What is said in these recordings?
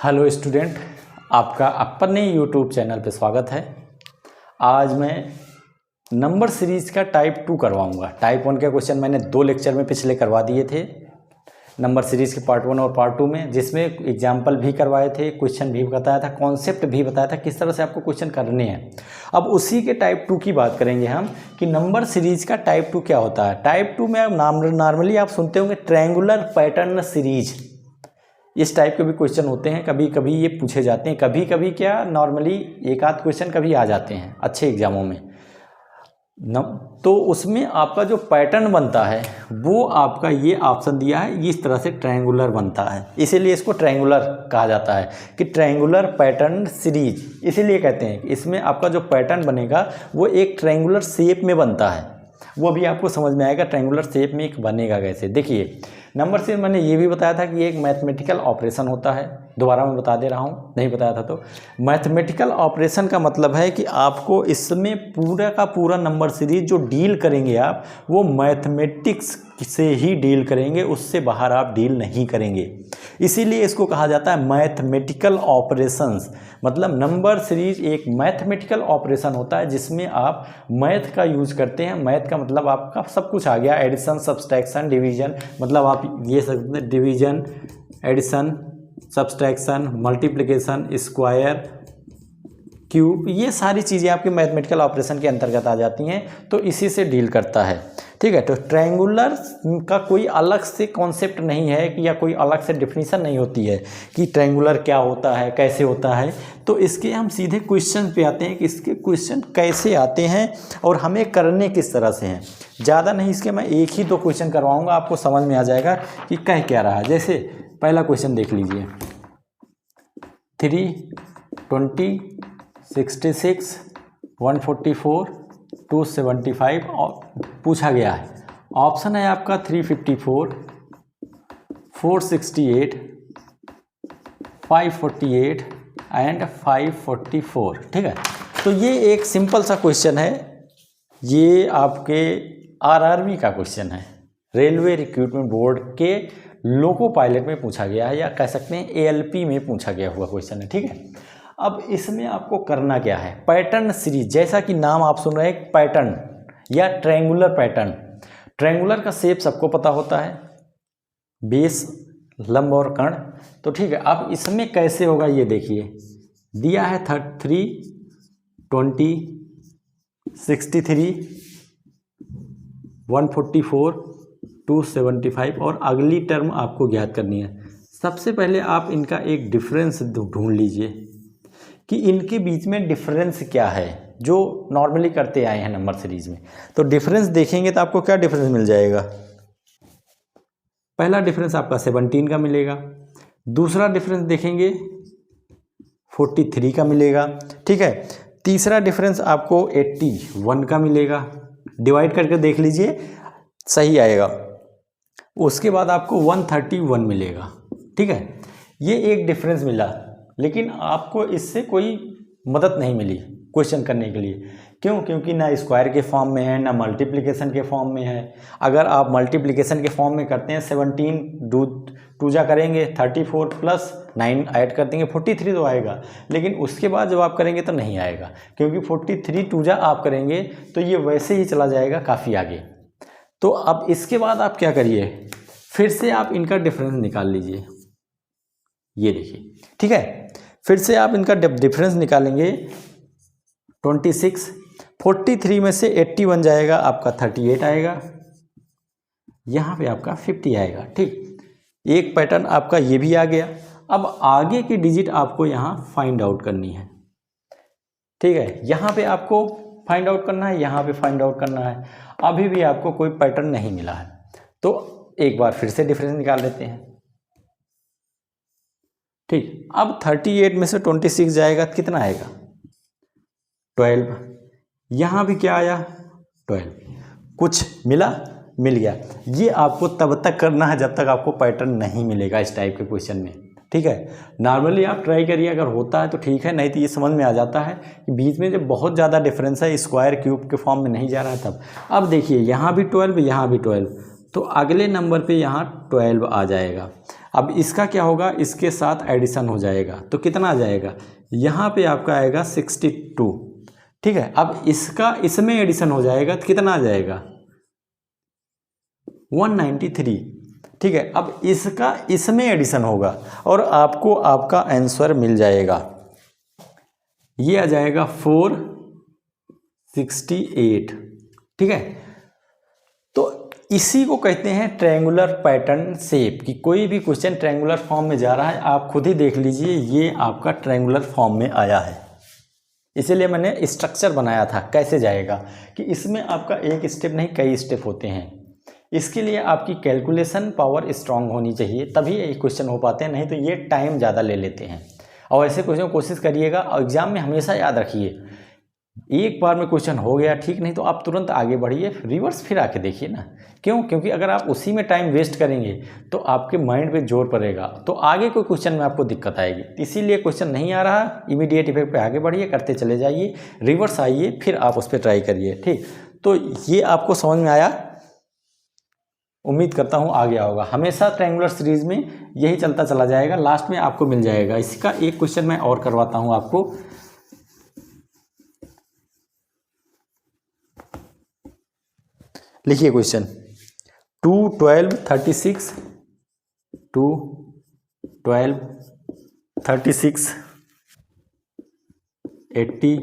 Hello student, आपका अपने YouTube channel पे स्वागत है। आज मैं नंबर सीरीज़ का टाइप 2 करवाऊंगा। टाइप 1 के क्वेश्चन मैंने 2 लेक्चर में पिछले करवा दिए थे, नंबर सीरीज़ के पार्ट 1 और पार्ट 2 में, जिसमें एग्जाम्पल भी करवाए थे, क्वेश्चन भी बताया था, कॉन्सेप्ट भी बताया था किस तरह से आपको क्वेश्चन करने हैं। अब उसी के टाइप 2 की बात करेंगे हम कि नंबर सीरीज़ का टाइप 2 क्या होता है। टाइप 2 में नॉर्मली आप सुनते होंगे ट्रायंगुलर पैटर्न सीरीज, इस टाइप के भी क्वेश्चन होते हैं। कभी कभी ये पूछे जाते हैं, कभी कभी क्या नॉर्मली एक आध क्वेश्चन कभी आ जाते हैं अच्छे एग्जामों में तो उसमें आपका जो पैटर्न बनता है वो आपका ये ऑप्शन दिया है, इस तरह से ट्रायंगुलर बनता है, इसीलिए इसको ट्रायंगुलर कहा जाता है कि ट्रायंगुलर पैटर्न सीरीज। इसीलिए कहते हैं कि इसमें आपका जो पैटर्न बनेगा वो एक ट्रायंगुलर शेप में बनता है। वो भी आपको समझ में आएगा ट्रायंगुलर शेप में एक बनेगा कैसे। देखिए, नंबर सीरीज मैंने ये भी बताया था कि एक मैथमेटिकल ऑपरेशन होता है। दोबारा मैं बता दे रहा हूँ, नहीं बताया था तो। मैथमेटिकल ऑपरेशन का मतलब है कि आपको इसमें पूरा का पूरा नंबर सीरीज जो डील करेंगे आप, वो मैथमेटिक्स से ही डील करेंगे, उससे बाहर आप डील नहीं करेंगे। इसीलिए इसको कहा जाता है मैथमेटिकल ऑपरेशंस। मतलब नंबर सीरीज एक मैथमेटिकल ऑपरेशन होता है जिसमें आप मैथ का यूज करते हैं। मैथ का मतलब आपका सब कुछ आ गया, एडिशन, सब्सट्रैक्शन, डिवीजन, मतलब आप ये सकते division, addition, subtraction, multiplication, square, cube, ये सारी चीज़ें आपके मैथमेटिकल ऑपरेशन के अंतर्गत आ जाती हैं, तो इसी से डील करता है। ठीक है, तो ट्रायंगुलर का कोई अलग से कॉन्सेप्ट नहीं है कि या कोई अलग से डेफिनेशन नहीं होती है कि ट्रायंगुलर क्या होता है, कैसे होता है। तो इसके हम सीधे क्वेश्चन पे आते हैं कि इसके क्वेश्चन कैसे आते हैं और हमें करने किस तरह से हैं। ज़्यादा नहीं, इसके मैं एक ही 2 क्वेश्चन करवाऊँगा, आपको समझ में आ जाएगा कि कह क्या रहा है। जैसे पहला क्वेश्चन देख लीजिए, 3, 20, 66, 144, 275 और पूछा गया है। ऑप्शन है आपका 354, 468, 548 एंड 544। ठीक है, तो ये एक सिंपल सा क्वेश्चन है। ये आपके आरआरबी का क्वेश्चन है, रेलवे रिक्रूटमेंट बोर्ड के लोको पायलट में पूछा गया है, या कह सकते हैं एएलपी में पूछा गया हुआ क्वेश्चन है। ठीक है, अब इसमें आपको करना क्या है, पैटर्न सीरीज, जैसा कि नाम आप सुन रहे हैं पैटर्न या ट्रायंगुलर पैटर्न। ट्रायंगुलर का शेप सबको पता होता है, बेस, लंब और कर्ण। तो ठीक है, अब इसमें कैसे होगा ये देखिए, दिया है 3, 20, 63, 144, 275 और अगली टर्म आपको ज्ञात करनी है। सबसे पहले आप इनका एक डिफरेंस ढूंढ लीजिए कि इनके बीच में डिफरेंस क्या है, जो नॉर्मली करते आए हैं नंबर सीरीज में। तो डिफरेंस देखेंगे तो आपको क्या डिफरेंस मिल जाएगा। पहला डिफरेंस आपका 17 का मिलेगा, दूसरा डिफरेंस देखेंगे 43 का मिलेगा। ठीक है, तीसरा डिफरेंस आपको 81 का मिलेगा। डिवाइड करके देख लीजिए, सही आएगा। उसके बाद आपको 131 मिलेगा। ठीक है, ये एक डिफरेंस मिला, लेकिन आपको इससे कोई मदद नहीं मिली क्वेश्चन करने के लिए। क्यों? क्योंकि ना स्क्वायर के फॉर्म में है, ना मल्टीप्लिकेशन के फॉर्म में है। अगर आप मल्टीप्लिकेशन के फॉर्म में करते हैं, 17 टूजा करेंगे, 34 प्लस 9 ऐड कर देंगे, 43 तो आएगा। लेकिन उसके बाद जब आप करेंगे तो नहीं आएगा, क्योंकि 43 टूजा आप करेंगे तो ये वैसे ही चला जाएगा काफ़ी आगे। तो अब इसके बाद आप क्या करिए, फिर से आप इनका डिफरेंस निकाल लीजिए। ये देखिए, ठीक है, फिर से आप इनका डिफरेंस निकालेंगे। 26, 43 में से 81 जाएगा, आपका 38 आएगा, यहाँ पे आपका 50 आएगा। ठीक, एक पैटर्न आपका ये भी आ गया। अब आगे की डिजिट आपको यहाँ फाइंड आउट करनी है। ठीक है, यहाँ पे आपको फाइंड आउट करना है, यहाँ पे फाइंड आउट करना है। अभी भी आपको कोई पैटर्न नहीं मिला है, तो एक बार फिर से डिफरेंस निकाल लेते हैं। ठीक, अब 38 में से 26 जाएगा, कितना आएगा, 12। यहाँ भी क्या आया, 12। कुछ मिला, मिल गया। ये आपको तब तक करना है जब तक आपको पैटर्न नहीं मिलेगा इस टाइप के क्वेश्चन में। ठीक है, नॉर्मली आप ट्राई करिए, अगर होता है तो ठीक है, नहीं तो ये समझ में आ जाता है कि बीच में जब बहुत ज़्यादा डिफरेंस है, स्क्वायर क्यूब के फॉर्म में नहीं जा रहा है तब। अब देखिए, यहाँ भी 12, यहाँ भी 12, तो अगले नंबर पे यहाँ 12 आ जाएगा। अब इसका क्या होगा, इसके साथ एडिशन हो जाएगा तो कितना आ जाएगा, यहाँ पे आपका आएगा 62, ठीक है। अब इसका इसमें एडिशन हो जाएगा तो कितना आ जाएगा 193, ठीक है। अब इसका इसमें एडिशन होगा और आपको आपका आंसर मिल जाएगा, ये आ जाएगा 468, ठीक है। तो इसी को कहते हैं ट्रायंगुलर पैटर्न शेप, कि कोई भी क्वेश्चन ट्रायंगुलर फॉर्म में जा रहा है, आप खुद ही देख लीजिए ये आपका ट्रायंगुलर फॉर्म में आया है। इसीलिए मैंने स्ट्रक्चर बनाया था कैसे जाएगा, कि इसमें आपका एक स्टेप नहीं कई स्टेप होते हैं। इसके लिए आपकी कैलकुलेशन पावर स्ट्रांग होनी चाहिए, तभी ये क्वेश्चन हो पाते हैं, नहीं तो ये टाइम ज़्यादा ले लेते हैं। और ऐसे क्वेश्चन कोशिश करिएगा और एग्जाम में हमेशा याद रखिए, एक बार में क्वेश्चन हो गया ठीक, नहीं तो आप तुरंत आगे बढ़िए, रिवर्स फिर आके देखिए ना। क्यों? क्योंकि अगर आप उसी में टाइम वेस्ट करेंगे तो आपके माइंड पे जोर पड़ेगा, तो आगे कोई क्वेश्चन में आपको दिक्कत आएगी। इसीलिए क्वेश्चन नहीं आ रहा, इमीडिएट इफेक्ट पे आगे बढ़िए, करते चले जाइए, रिवर्स आइए, फिर आप उस पर ट्राई करिए, ठीक। तो ये आपको समझ में आया, उम्मीद करता हूँ आ गया होगा। हमेशा ट्रायंगुलर सीरीज में यही चलता चला जाएगा, लास्ट में आपको मिल जाएगा। इसका एक क्वेश्चन मैं और करवाता हूँ आपको। लिखिए क्वेश्चन 2, 12, 36, 2, 12, 36, 80,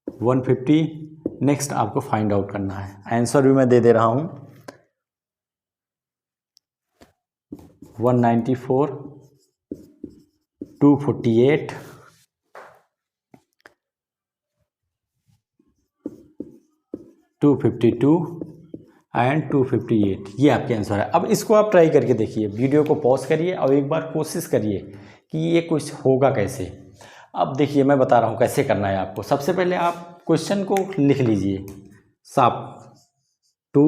150। नेक्स्ट आपको फाइंड आउट करना है। आंसर भी मैं दे दे रहा हूं, 194, 248, 252 एंड 258। ये आपके आंसर है। अब इसको आप ट्राई करके देखिए, वीडियो को पॉज करिए और एक बार कोशिश करिए कि ये कुछ होगा कैसे। अब देखिए मैं बता रहा हूँ कैसे करना है आपको। सबसे पहले आप क्वेश्चन को लिख लीजिए साफ, 2,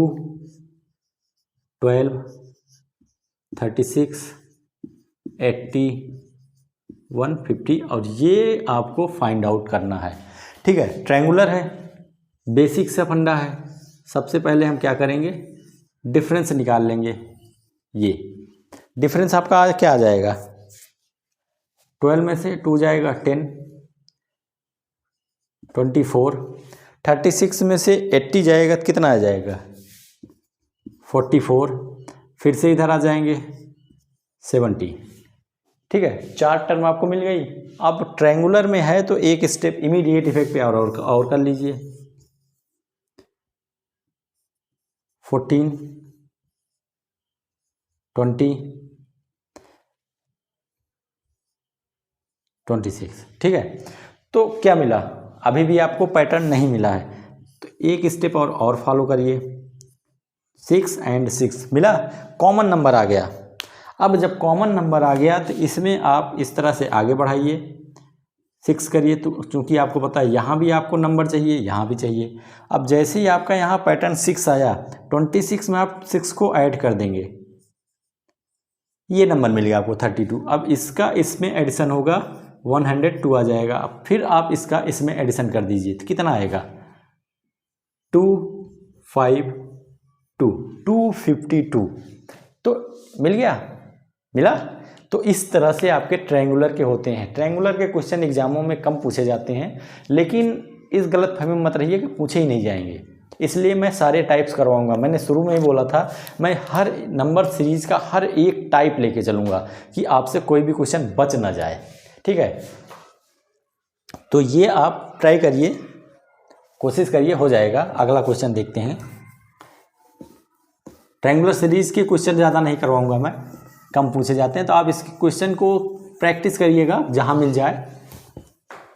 12, 36, 80, 150 और ये आपको फाइंड आउट करना है, ठीक है। ट्रायंगुलर है, बेसिक से फंडा है। सबसे पहले हम क्या करेंगे, डिफरेंस निकाल लेंगे। ये डिफरेंस आपका आज क्या आ जाएगा, 12 में से 2 जाएगा 10, 24, 36 में से 80 जाएगा तो कितना आ जाएगा 44, फिर से इधर आ जाएंगे 70, ठीक है। 4 टर्म आपको मिल गई। अब ट्रायंगुलर में है तो एक स्टेप इमीडिएट इफेक्ट पे और कर लीजिए, 14, 20, 26, ठीक है। तो क्या मिला, अभी भी आपको पैटर्न नहीं मिला है तो एक स्टेप और फॉलो करिए, 6 और 6 मिला, कॉमन नंबर आ गया। अब जब कॉमन नंबर आ गया तो इसमें आप इस तरह से आगे बढ़ाइए, 6 करिए, तो चूँकि आपको पता है यहाँ भी आपको नंबर चाहिए, यहाँ भी चाहिए। अब जैसे ही आपका यहाँ पैटर्न 6 आया, 26 में आप 6 को ऐड कर देंगे, ये नंबर मिल गया आपको 32। अब इसका इसमें एडिशन होगा 102 आ जाएगा। अब फिर आप इसका इसमें एडिशन कर दीजिए तो कितना आएगा 252, 252। तो मिल गया, मिला। तो इस तरह से आपके ट्रायंगुलर के होते हैं। ट्रायंगुलर के क्वेश्चन एग्जामों में कम पूछे जाते हैं, लेकिन इस गलत फहमी में मत रहिए कि पूछे ही नहीं जाएंगे। इसलिए मैं सारे टाइप्स करवाऊंगा। मैंने शुरू में ही बोला था मैं हर नंबर सीरीज का हर एक टाइप लेके चलूँगा कि आपसे कोई भी क्वेश्चन बच ना जाए, ठीक है। तो ये आप ट्राई करिए, कोशिश करिए, हो जाएगा। अगला क्वेश्चन देखते हैं। ट्रायंगुलर सीरीज के क्वेश्चन ज़्यादा नहीं करवाऊंगा मैं, कम पूछे जाते हैं, तो आप इस क्वेश्चन को प्रैक्टिस करिएगा जहां मिल जाए,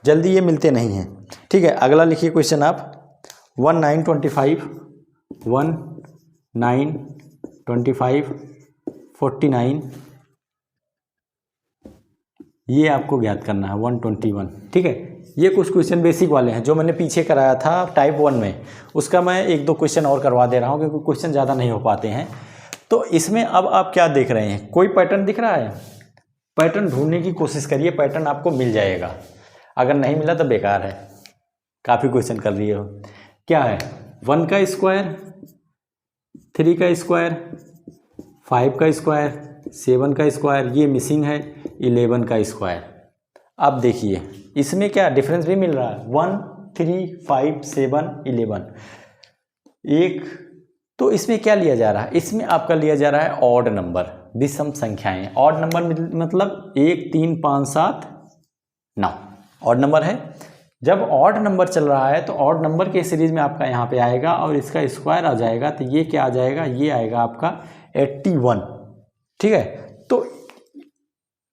जल्दी ये मिलते नहीं हैं, ठीक है। अगला लिखिए क्वेश्चन आप 1925, 1925, 49, ये आपको ज्ञात करना है 121, ठीक है। ये कुछ क्वेश्चन बेसिक वाले हैं जो मैंने पीछे कराया था टाइप 1 में, उसका मैं 1-2 क्वेश्चन और करवा दे रहा हूँ क्योंकि क्वेश्चन ज़्यादा नहीं हो पाते हैं। तो इसमें अब आप क्या देख रहे हैं, कोई पैटर्न दिख रहा है, पैटर्न ढूंढने की कोशिश करिए, पैटर्न आपको मिल जाएगा। अगर नहीं मिला तो बेकार है, काफ़ी क्वेश्चन कर रही हो। क्या है, 1 का स्क्वायर, 3 का स्क्वायर, 5 का स्क्वायर, 7 का स्क्वायर, ये मिसिंग है 11 का स्क्वायर। अब देखिए इसमें क्या डिफरेंस भी मिल रहा है 1 3 5 7 11 एक। तो इसमें क्या लिया जा रहा है, इसमें आपका लिया जा रहा है ऑड नंबर, विषम संख्याएं। ऑड नंबर मतलब 1 3 5 7 9 ऑड नंबर है। जब ऑड नंबर चल रहा है तो ऑड नंबर के सीरीज में आपका यहाँ पे आएगा और इसका स्क्वायर आ जाएगा, तो ये क्या आ जाएगा, ये आएगा आपका 81। ठीक है, तो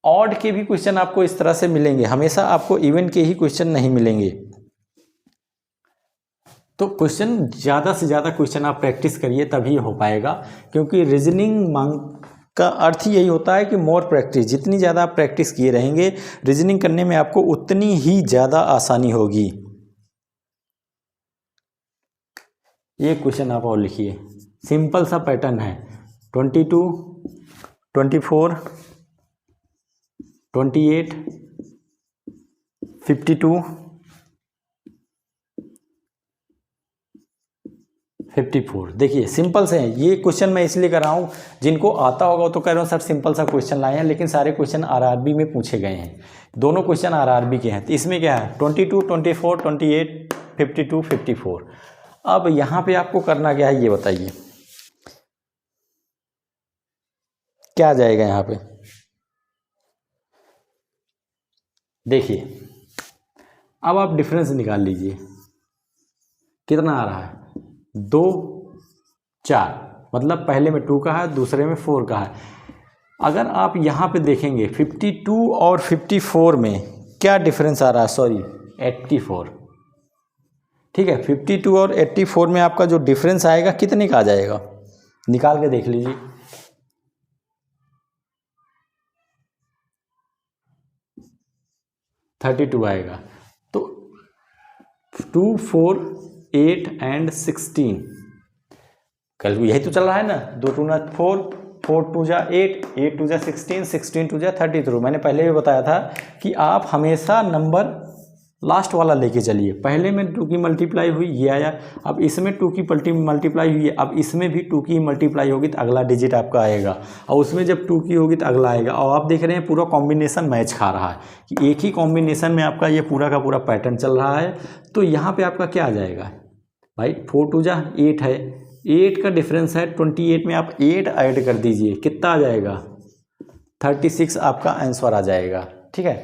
ऑड के भी क्वेश्चन आपको इस तरह से मिलेंगे, हमेशा आपको इवन के ही क्वेश्चन नहीं मिलेंगे। तो क्वेश्चन ज़्यादा से ज़्यादा क्वेश्चन आप प्रैक्टिस करिए तभी हो पाएगा, क्योंकि रीजनिंग का अर्थ यही होता है कि मोर प्रैक्टिस, जितनी ज़्यादा आप प्रैक्टिस किए रहेंगे रीजनिंग करने में आपको उतनी ही ज़्यादा आसानी होगी। ये क्वेश्चन आप और लिखिए, सिंपल सा पैटर्न है 22 24 28 52 54। देखिए सिंपल से हैं ये क्वेश्चन, मैं इसलिए कर रहा हूँ जिनको आता होगा तो कह रहा हूँ सर सिंपल सा क्वेश्चन लाए हैं, लेकिन सारे क्वेश्चन आरआरबी में पूछे गए हैं, दोनों क्वेश्चन आरआरबी के हैं। तो इसमें क्या है 22 24 28 52 54। अब यहाँ पे आपको करना क्या है ये बताइए, क्या आ जाएगा यहाँ पे। देखिए अब आप डिफरेंस निकाल लीजिए, कितना आ रहा है 2 4, मतलब पहले में 2 का है दूसरे में 4 का है। अगर आप यहाँ पे देखेंगे 52 और 54 में क्या डिफरेंस आ रहा है, सॉरी 84। ठीक है, 52 और 84 में आपका जो डिफरेंस आएगा कितने का आ जाएगा, निकाल के देख लीजिए। $32 आएगा। तो 2 4 8 एंड 16, कल यही तो चल रहा है ना, 2 2 4 4 2 8 8 2 16 16 2 33। मैंने पहले भी बताया था कि आप हमेशा नंबर लास्ट वाला लेके चलिए। पहले में 2 की मल्टीप्लाई हुई ये आया, अब इसमें 2 की मल्टीप्लाई हुई है, अब इसमें भी 2 की मल्टीप्लाई होगी तो अगला डिजिट आपका आएगा, और उसमें जब 2 की होगी तो अगला आएगा। और आप देख रहे हैं पूरा कॉम्बिनेशन मैच खा रहा है कि एक ही कॉम्बिनेशन में आपका ये पूरा का पूरा पैटर्न चल रहा है। तो यहाँ पे आपका क्या आ जाएगा भाई, 4 2 8 है, 8 का डिफरेंस है 28 में, आप 8 ऐड कर दीजिए, कितना आ जाएगा 36 आपका आंसर आ जाएगा। ठीक है,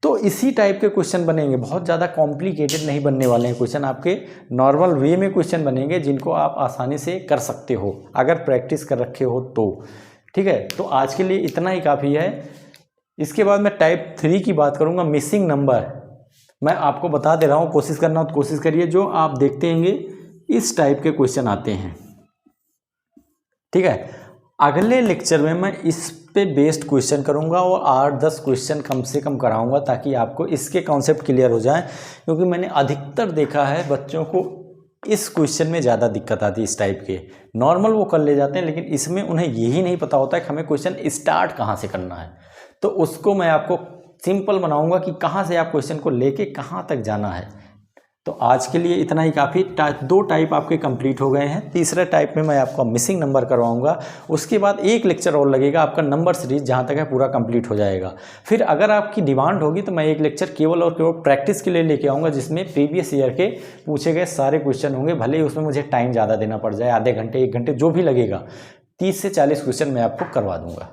तो इसी टाइप के क्वेश्चन बनेंगे, बहुत ज़्यादा कॉम्प्लिकेटेड नहीं बनने वाले हैं क्वेश्चन, आपके नॉर्मल वे में क्वेश्चन बनेंगे जिनको आप आसानी से कर सकते हो अगर प्रैक्टिस कर रखे हो तो। ठीक है, तो आज के लिए इतना ही काफ़ी है। इसके बाद मैं टाइप 3 की बात करूँगा, मिसिंग नंबर। मैं आपको बता दे रहा हूँ, कोशिश करना हो तो कोशिश करिए, जो आप देखते होंगे इस टाइप के क्वेश्चन आते हैं। ठीक है, अगले लेक्चर में मैं इस पे बेस्ड क्वेश्चन करूंगा और 8-10 क्वेश्चन कम से कम कराऊंगा ताकि आपको इसके कॉन्सेप्ट क्लियर हो जाए, क्योंकि मैंने अधिकतर देखा है बच्चों को इस क्वेश्चन में ज़्यादा दिक्कत आती है। इस टाइप के नॉर्मल वो कर ले जाते हैं, लेकिन इसमें उन्हें यही नहीं पता होता है कि हमें क्वेश्चन स्टार्ट कहाँ से करना है। तो उसको मैं आपको सिंपल बनाऊंगा कि कहाँ से आप क्वेश्चन को लेके कहाँ तक जाना है। तो आज के लिए इतना ही काफ़ी। 2 टाइप आपके कंप्लीट हो गए हैं, तीसरे टाइप में मैं आपका मिसिंग नंबर करवाऊंगा। उसके बाद एक लेक्चर और लगेगा, आपका नंबर सीरीज जहाँ तक है पूरा कंप्लीट हो जाएगा। फिर अगर आपकी डिमांड होगी तो मैं एक लेक्चर केवल और केवल प्रैक्टिस के लिए लेके आऊँगा, जिसमें प्रीवियस ईयर के पूछे गए सारे क्वेश्चन होंगे। भले ही उसमें मुझे टाइम ज़्यादा देना पड़ जाए, आधे घंटे 1 घंटे जो भी लगेगा, 30 से 40 क्वेश्चन मैं आपको करवा दूँगा।